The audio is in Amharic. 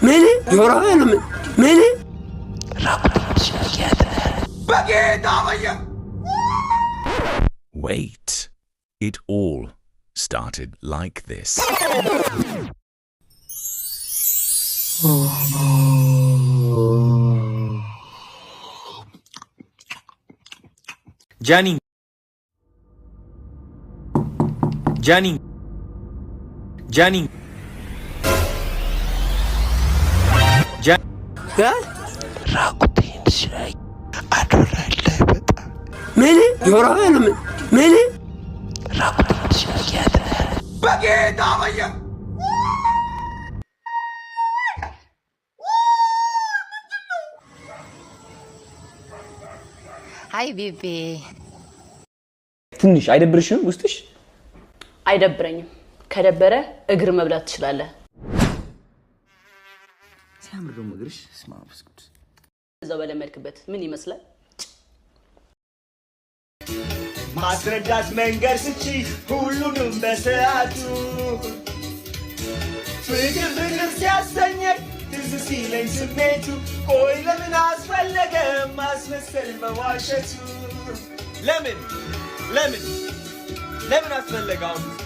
ምን ጆሮህን ምን Wait, it all started like this. Johnny. ራቁቴን ሲያይ አዶራለህ በጣም ምን ጆሮህን ምን ራቁቴን ሲያይ በጌታ በየ ሃይ ቤቢ ትንሽ አይደብርሽም ውስጥሽ? አይደብረኝም። ከደበረ እግር መብላት ትችላለህ። ሲያምር ነው እግርሽ። ስማብስኩት እዛው በለመድክበት ምን ይመስላል? ማስረዳት መንገር ስቺ ሁሉንም በሰዓቱ ፍቅር ሲያሰኘኝ ትዝ ሲለኝ ስሜቱ ቆይ ለምን አስፈለገ ማስመሰል መዋሸቱ ለምን አስፈለገ አሁን